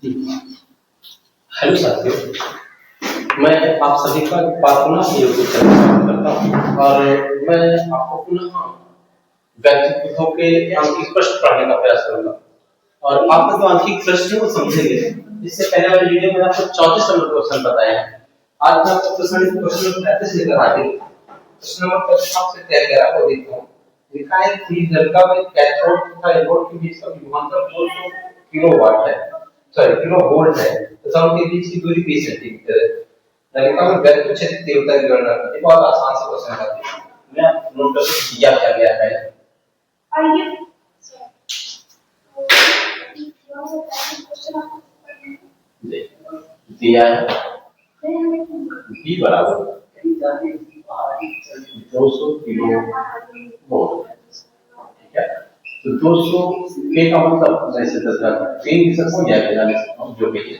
Hello साथियों, मैं आप सभी का बात पुनः यूट्यूब चैनल करता हूँ और मैं आपको पुनः व्यक्तित्व के आंशिक प्रश्न पढ़ने का प्रयास करूंगा और आपका जो आंशिक प्रश्न है वो समझेंगे। इससे पहले वाली वीडियो में आपको 34 नंबर क्वेश्चन बताया है। आज मैं आपको क्वेश्चन 35 लेकर हाजिर हूँ। प्रश्न नंबर 35 आपसे तय किया है वो देखो। लिखा है कि नलका में कैथोड तथा एनोड के बीच का विभवांतर 200 किलोवाट है, सॉरी किलो वोल्ट है तथा उनके बीच की दूरी 20 सेंटीमीटर है। नलिका में वैद्युत क्षेत्र तीव्रता की गणना करनी। बहुत आसान सा क्वेश्चन है। मैं नोट कर दिया क्या गया है। आइए दिया है b बराबर 200 किलो वोल्ट, ठीक है। तो 200 के का मतलब जैसे 10 3 की शक्ति जाएगा जाने से जो भी है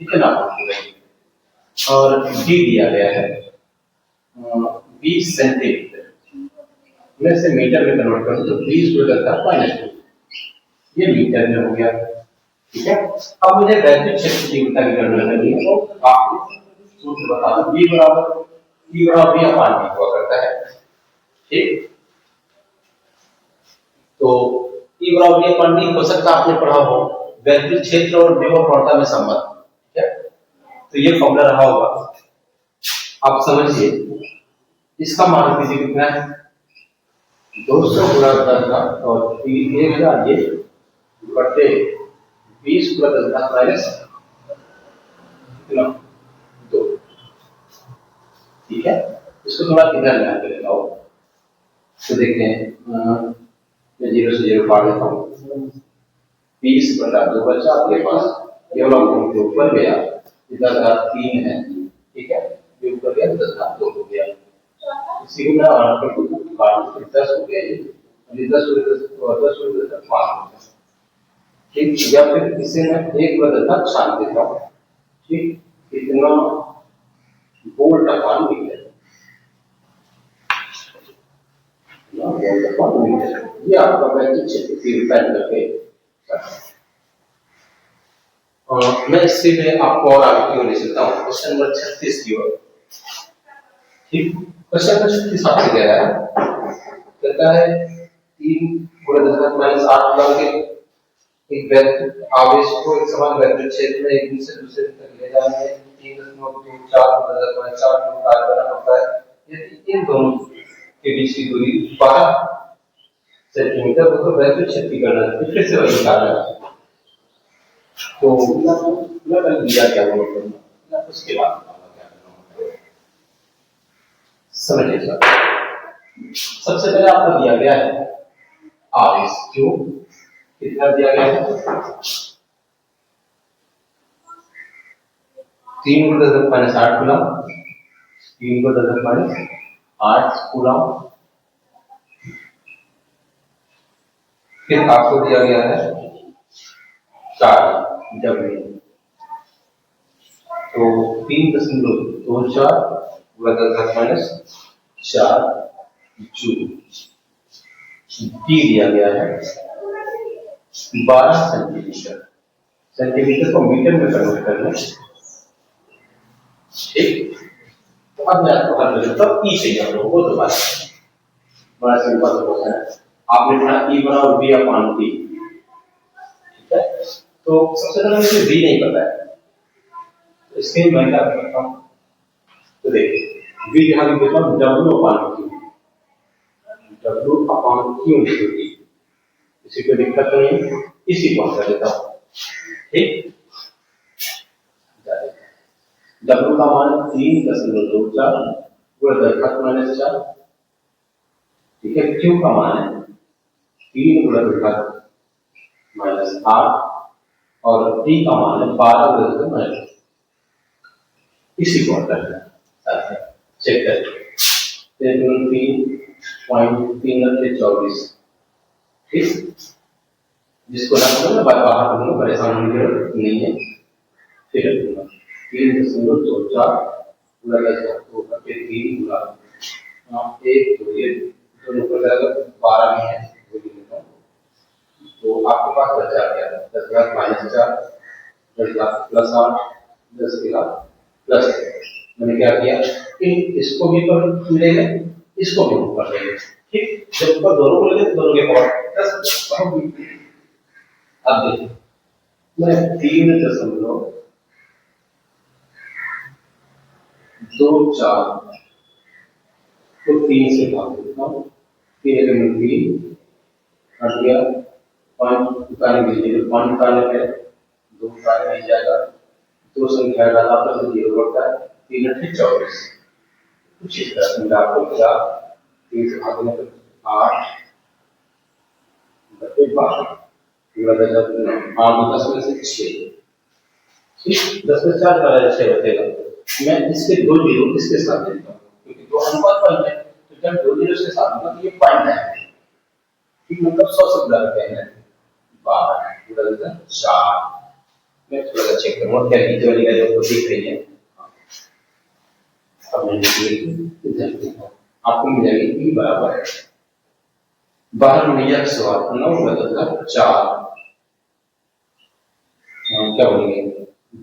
इतना होगा और d दिया गया है 20 सेंटीमीटर। मैं इसे मीटर में कन्वर्ट करूं तो 20 को -2 ये मीटर में हो गया, ठीक है। अब मुझे वैद्युत क्षेत्र तीव्रता की गणना करनी है तो आप सूत्र बता दो b बराबर e बराबर v अपान d हुआ करता है, ठीक। तो e बराबर v अपान d हो सकता है आपने पढ़ा हो वैद्युत क्षेत्र और विभव प्रवणता में संबंध, ठीक है। तो ये फॉर्मूला रहा होगा, आप समझिए। इसका मान कीजिए कितना है 200 गुणा 10 और 1000 ये बटे 20 गुणा 10 माइनस कितना 2, ठीक है। इसको थोड़ा इधर ध्यान के लेना हो तो देखते हैं। मैं 0 से 0 काट लेता हूँ। 20 बटा 2 बचा आपके पास, केवल अंकों के ऊपर गया, इधर 3 है, ठीक है। ये ऊपर गया 10 हो गया। इसी को मैं आठ पर 10 हो गया, ये 10 और 10 5, ठीक। या फिर इसे मैं एक बदल तक छान देता हूँ, ठीक। कितना वोल्ट अपान मीटर, वोल्ट अपान मीटर, ये आपका वैद्युत क्षेत्र तीव्रता करके मैं इससे में आपको और आगे की ओर ले चलता हूँ क्वेश्चन नंबर 36 की ओर, ठीक। क्वेश्चन नंबर 36 आपसे कह रहा है, कहता है 3 × 10⁻8 कूलम के एक वैद्युत आवेश को एक समान वैद्युत क्षेत्र में एक दूसरे तक ले जाने में 3.24 × 10⁻4 जूल कार्य करना पड़ता है। यदि इन दोनों के बीच की दूरी 12 सेंटीमीटर हो तो वैद्युत क्षेत्र की गणना फिर से वही निकालना है। तो मैं पहले दिया क्या वो करना, उसके बाद क्या करना समझिए सर। सबसे पहले आपको दिया गया है आवेश क्यों कितना दिया गया है 3 × 10⁻8 कूलम, 3 × 10⁻8 कूलम। फिर आपको दिया गया है 4 डब्ल्यू, तो 3.24 × 10⁻4 जूल। डी दिया गया है 12 सेंटीमीटर, सेंटीमीटर को मीटर में कन्वर्ट करना, ठीक। तो अब मैं आपको हल कर देता हूँ। ई चाहिए हम लोगों को, तो बड़ा सिंपल क्वेश्चन है। आपने पढ़ा ई बराबर v अपान टी, ठीक है। तो सबसे पहले मुझे v नहीं पता है तो इसके लिए मैं क्या करता हूँ, तो देखिए v यहाँ लिख देता हूँ w अपान q, w अपान q लिख दी, इसी को दिक्कत नहीं है, इसी को कर देता हूँ, ठीक। W का मान 3.24 × 10⁻4, ठीक है। Q का मान है 3 × 10⁻8 और T का मान है 12 × 10⁻8, इसी को करना है, चेक करिए 3.24, ठीक। जिसको ना करो बाहर करूंगा, परेशान होने की जरूरत नहीं है। फिर 3.24 पूरा 3 गुणा 1 2 ये दोनों को लगाकर 12 में है, तो आपके पास बचा क्या 10⁻4 10,00,000 प्लस 8, 10,00,000 प्लस 1। मैंने क्या किया, इन इसको भी पर मिलेगा, इसको भी ऊपर लेंगे। ठीक, जब ऊपर दोनों को लेंगे तो दोनों के पावर 10 होगी। अब देखिए, मैं 3.24 को 3 से भाग देता हूँ। 3 हट गया, 5 निकालने के लिए 5 निकालने पे 2 निकालने नहीं जाएगा, 2 संख्या का आपस में 0 बढ़ता है, 3 8 24। कुछ इस तरह से मेरा आपको क्या 3 से भागने पर 8 बटे 12, 8 10 में से 6, ठीक, 10 में 4 का 6 बचेगा। मैं इसके 2 जीरो इसके साथ देता हूँ, क्योंकि 2 अनुपात पॉइंट है, तो जब 2 जीरो इसके साथ होगा तो ये पॉइंट है, ठीक, मतलब 100 से गुणा करते हैं 12 गुणा 4। मैं थोड़ा सा चेक करूँगा क्या नीचे वाली वैल्यू को दिख रही है। अब मैं इधर आपको मिल जाएगी e बराबर 12 में 9 बदलकर 4, क्या बोलेंगे,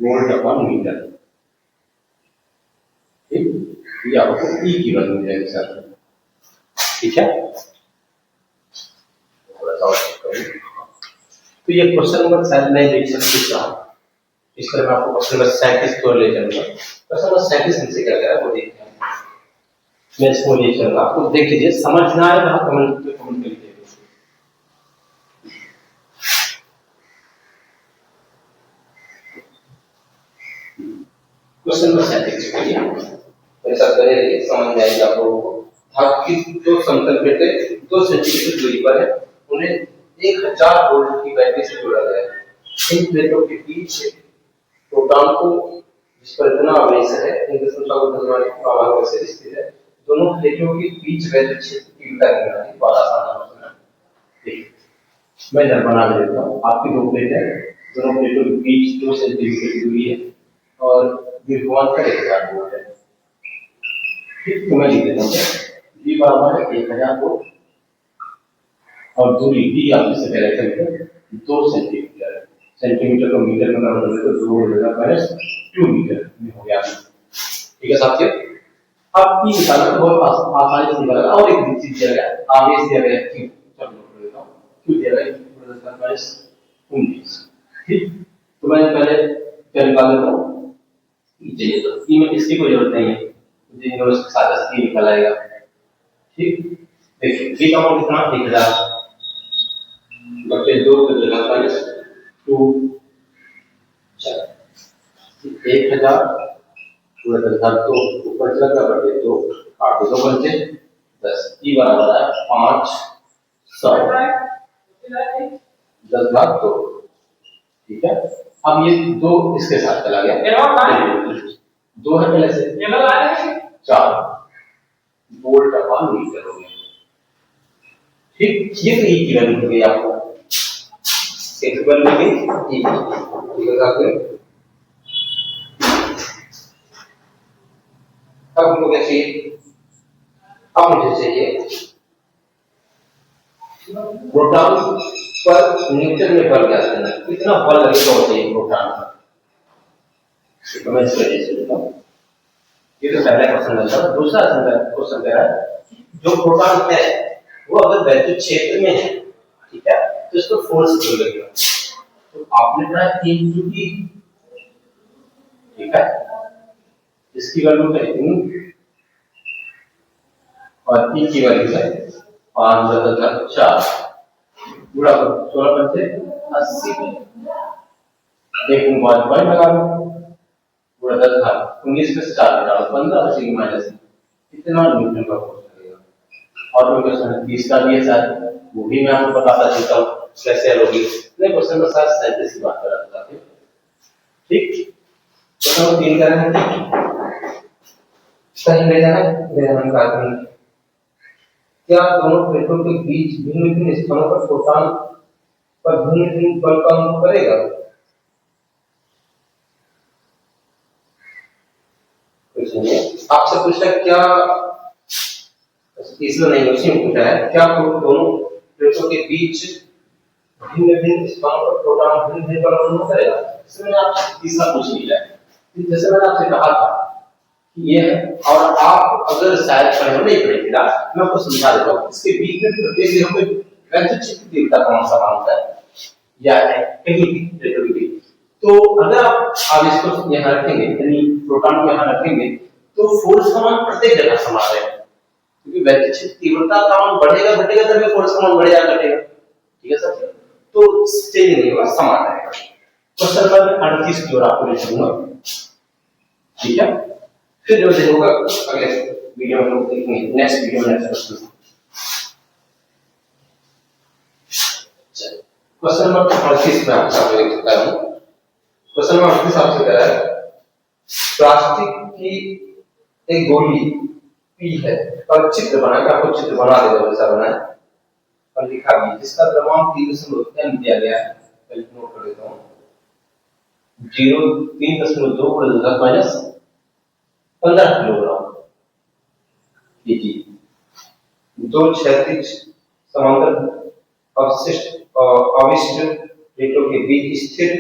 वोल्ट अपॉन मीटर। ठीक, ये आपको ई की वैल्यू मिल जाएगी सर। ठीक है, थोड़ा सा और चेक करूँ। तो ये क्वेश्चन नंबर शायद नहीं देख सकते, इस तरह मैं आपको क्वेश्चन नंबर 37 को ले जाऊंगा। क्वेश्चन नंबर 37 हमसे क्या कह रहा है वो देखते हैं। मैं इसको ले चलूंगा, आपको देख लीजिए, समझ ना आए तो कमेंट पे कमेंट कर लीजिए। क्वेश्चन नंबर 37 को ऐसा करेंगे, समझ में आएगा आप लोगों को। धातु की दो समतल प्लेटें 2 सेंटीमीटर दूरी पर है, उन्हें 1000 वोल्ट की बैटरी से जोड़ा गया है। इन प्लेटों के बीच प्रोटॉन को, जिस पर इतना आवेश है, इनके संख्या को धनवान प्रभाव से स्थित है। दोनों प्लेटों के बीच वैद्युत क्षेत्र की तीव्रता कितना है, बहुत आसान है। ठीक, मैं इधर बना देता हूँ। आपकी 2 प्लेट है, दोनों प्लेटों के बीच 2 सेंटीमीटर की दूरी है और विभवांतर 1000 वोल्ट है। ठीक, तो मैं लिख देता हूँ V बराबर है 1000 वोल्ट और दूरी D आप इससे पहले थे 2 सेंटीमीटर। सेंटीमीटर को मीटर में कन्वर्ट करते तो 2 मीटर में हो गया। ठीक है साथियों, अब ई निकालना तो बहुत आसानी से निकालना। और एक चीज दिया गया, आवेश दिया गया क्यू, चलो नोट कर लेता हूं, क्यू दिया गया 19। ठीक, तो मैं पहले क्या निकाल लेता हूं, ई चाहिए, तो ई में इसकी कोई जरूरत नहीं है, मुझे यूनिवर्स के साथ ई निकल आएगा। ठीक, देखिए ई का मान कितना 1000 बटे 2 की जगह पर 2 1000 पूरा 10,000 तो ऊपर चला गया बटे 2, 8 2 बचे 10, ई बराबर है 500 10,00,000 तो। ठीक है, अब ये 2 इसके साथ चला गया, 2 है पहले से 4 वोल्ट अपॉन मीटर हो गया। ठीक, ये तो ई की वैल्यू हो गई आपको, एक वैल्यू हो गई ई, ठीक है साथियों। अब हमको क्या चाहिए, अब मुझे चाहिए प्रोटॉन पर न्यूटन में बल क्या करना, कितना बल लगेगा होता है प्रोटॉन पर। तो मैं इसको जैसे लिखता हूं, ये तो पहला क्वेश्चन था। दूसरा क्वेश्चन कह रहा है जो प्रोटॉन है वो अगर वैद्युत क्षेत्र में है, ठीक है, तो इसको फोर्स कितना लगेगा। तो आपने पढ़ा 3 की, ठीक है, इसकी वैल्यू है इतनी और ई की वैल्यू है 5/4 पूरा 16 पंचे 80, एक पॉइंट लगा लो, पूरा 10,000 19 में से 4 घटाओ 15 बचेगी माइनस, कितना न्यूटन का फोर्स लगेगा। और कोई क्वेश्चन 20 का भी है सर, वो भी मैं आपको बताता चलता हूँ कैसे हल होगी। नहीं, क्वेश्चन नंबर 37 की बात कर रहा था। ठीक, क्वेश्चन नंबर 3 का है, सही ले जाना है हम कार्बन, क्या दोनों प्लेटों के बीच भिन्न भिन्न स्थानों पर प्रोटॉन पर भिन्न भिन्न बल का अनुभव करेगा। आपसे पूछा क्या, इसमें नहीं उसी में पूछा है, क्या दोनों प्लेटों के बीच भिन्न भिन्न स्थानों पर प्रोटॉन भिन्न भिन्न बल का अनुभव करेगा। इसमें मैंने आपसे तीसरा पूछ लिया है, जैसे मैंने आपसे कहा था कि ये है, और आप अगर शायद पढ़े नहीं पढ़े ना, मैं आपको समझा देता हूँ। इसके बीच में प्रत्येक ग्रह में वैद्युत क्षेत्र तीव्रता कौन सा होता है या है कहीं भी। तो अगर आप आवेश को यहाँ रखेंगे, यानी प्रोटॉन को यहाँ रखेंगे, तो फोर्स का मान प्रत्येक जगह समान रहेगा, क्योंकि वैद्युत क्षेत्र तीव्रता का मान बढ़ेगा घटेगा तभी फोर्स का मान बढ़ेगा घटेगा। ठीक है सर, तो चेंज नहीं होगा, समान रहेगा। क्वेश्चन नंबर 38 की ओर आपको ले चलूंगा। ठीक है, फिर जो देखोगा अगले वीडियो में लोग देखेंगे, नेक्स्ट वीडियो में नेक्स्ट क्वेश्चन। क्वेश्चन नंबर 38 में आपको लिख देता हूं। क्वेश्चन नंबर 38 आपसे कह रहा है प्लास्टिक की एक गोली पी है और चित्र बना के आपको चित्र बना देगा वैसा बना है और लिखा भी जिसका द्रव्यमान 3.m दिया गया है। पहले नोट कर देता हूं, 3.2 × 10⁻15 किलोग्राम। जी, दो क्षैतिज समांतर अवशिष्ट प्लेटों के बीच स्थिर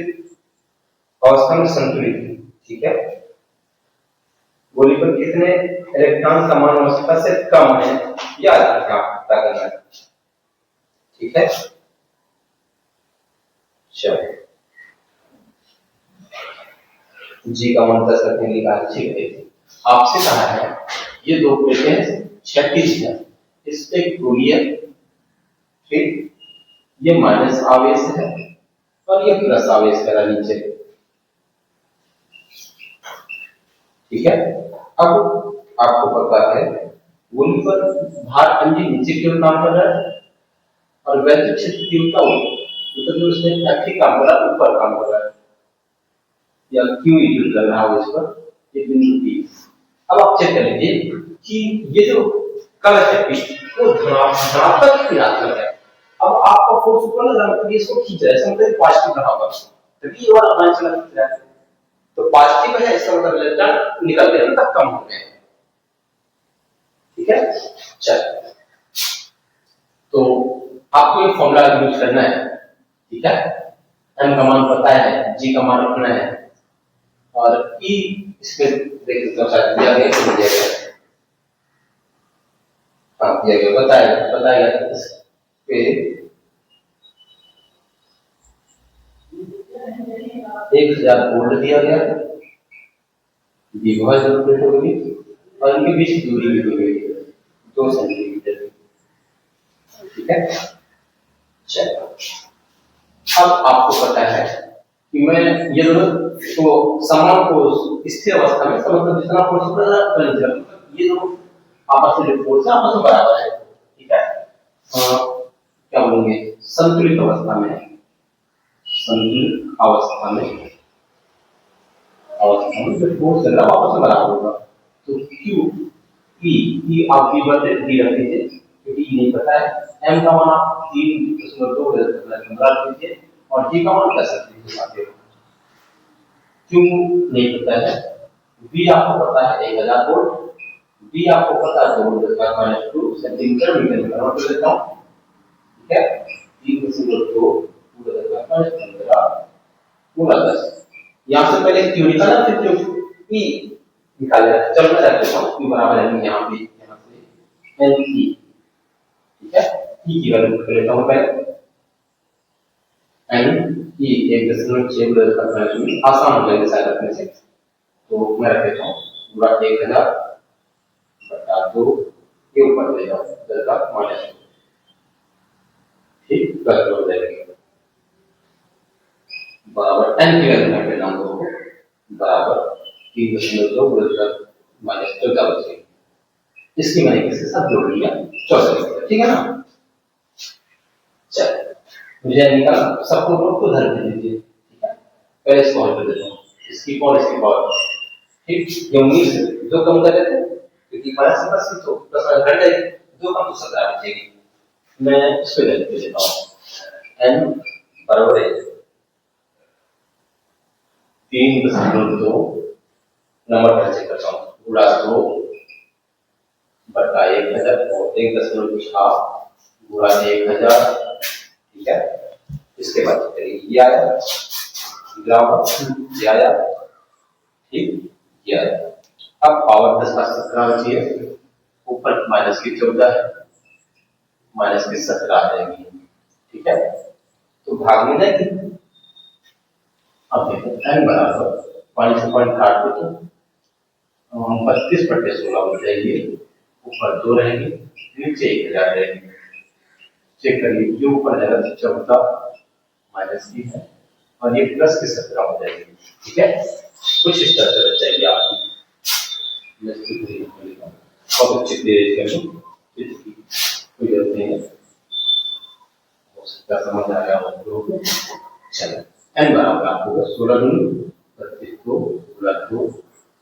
अवस्था में संतुलित है। ठीक है, गोली पर कितने इलेक्ट्रॉन समान अवस्था से कम है याद रखें, आप पता करना है। ठीक है, चलिए जी का मान 10 रखने की बात। ठीक है, आपसे कहा है ये दो प्लेटें क्षैतिज है, इस पे गोली है, ठीक, ये माइनस आवेश है और ये प्लस आवेश है नीचे। ठीक है, अब आपको पता है गोली पर भार अंजी नीचे की ओर काम कर रहा है और वैद्युत क्षेत्र तीव्रता मतलब जो इसमें F काम कर रहा है ऊपर काम कर रहा है या Q इक्वल कर रहा है उस पर, ये बिंदु P। अब आप चेक कर लीजिए कि ये जो कलश है वो धनात्मक की ऋणात्मक है। अब आपका फोर्स ऊपर लग रहा है, मतलब ये इसको खींच रहा है, इसका मतलब पॉजिटिव रहा होगा, तभी ये वाला अपना चला खींच रहा है, तो पॉजिटिव है, इसका मतलब इलेक्ट्रॉन निकल गए, मतलब कम हो गए। ठीक है, चल तो आपको ये फॉर्मूला यूज करना है। ठीक है, m का मान पता है, g का मान रखना है और e इसमें देख सकते हो शायद दिया गया कि दिया गया, हाँ दिया गया, बताएगा इस पे 1000 वोल्ट दिया गया, विभव जनरेट होगी और इनके बीच की दूरी भी दी गई है 2 सेंटीमीटर। ठीक है, चलो अब आपको पता है कि मैं ये दोनों तो समान को स्थिर अवस्था में मतलब जितना फोर्स मतलब ये दोनों आपस में जो फोर्स है आपस में बराबर है। ठीक है, क्या बोलेंगे, संतुलित अवस्था में, संतुलित अवस्था में जो फोर्स है आपस में बराबर होगा। तो Q E आप V पर रख दीजिए क्योंकि E नहीं पता है, M का मान आप 3.2 रख दीजिए और G का मान 10 रख दीजिए। Q नहीं पता है, V आपको पता है 1000 वोल्ट, B आपको पता है 2 × 2 सेंटीमीटर मीटर में कन्वर्ट कर देता हूं। ठीक है, 3.2 × 10 यहां से पहले Q निकाला फिर Q E निकालेगा। चलो मैं रख देता हूं Q बराबर है यहां से N E। ठीक है, E की वैल्यू कर लेता हूं पहले N E 1.6 आसान हो जाएगा शायद रखने से, तो मैं रख देता हूं पूरा 1000/2 के ऊपर ले जाओ 10 का माइनस, ठीक, प्लस हो जाएगा बराबर n की वैल्यू कर देता हूं बराबर 3.2 माइनस 14 बचेगी। इसकी मैंने किसके साथ जोड़ लिया 64। ठीक है ना, चल मुझे निकाल सबको नोट को धर दीजिए। ठीक है, पहले इसको हल कर देता हूं, इसकी पावर ठीक, ये 19 जो कम कर देते क्योंकि बड़ा से बस तो प्लस घट जाएगी, जो कम तो 17 बचेगी। मैं इस पे लिख देता हूं n बराबर है 3.2 नंबर पर चेक करता हूं गुणा 2 बटा 1000 और 1.6 गुणा 1000। ठीक है, इसके बाद करिए ये आया गिरावट, ये आया, ठीक, ये आया। अब पावर 10 का 17 बची है, ऊपर माइनस की 14 है, माइनस की 17 आ जाएगी, ठीक है। तो भाग में जाएगी। अब देखो n बराबर पॉइंट से पॉइंट काट दो तो 32/16 हो जाएगी, ऊपर 2 रहेगी, नीचे 1000 रहेगी। चेक करिए, ये ऊपर जाएगा 14 माइनस की है और ये प्लस की 17 हो जाएगी, ठीक है। कुछ इस तरह से बच जाएगी आपकी और इसकी कोई जरूरत नहीं है, हो सकता है समझ आ गया हो तो चलो। n बराबर आपको 16 दूनी 32 को 2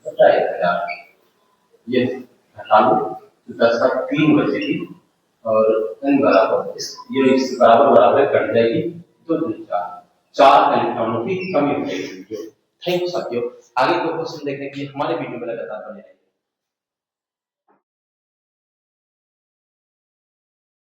बटा 1000, ये हटा लो तो 10 का 3 बचेगी और n बराबर इस बराबर कट जाएगी, 2 3 4 इलेक्ट्रॉनों की कमी हो जाएगी। थैंक यू साथियों, आगे को क्वेश्चन देखने के लिए हमारे वीडियो में लगातार बने रहें।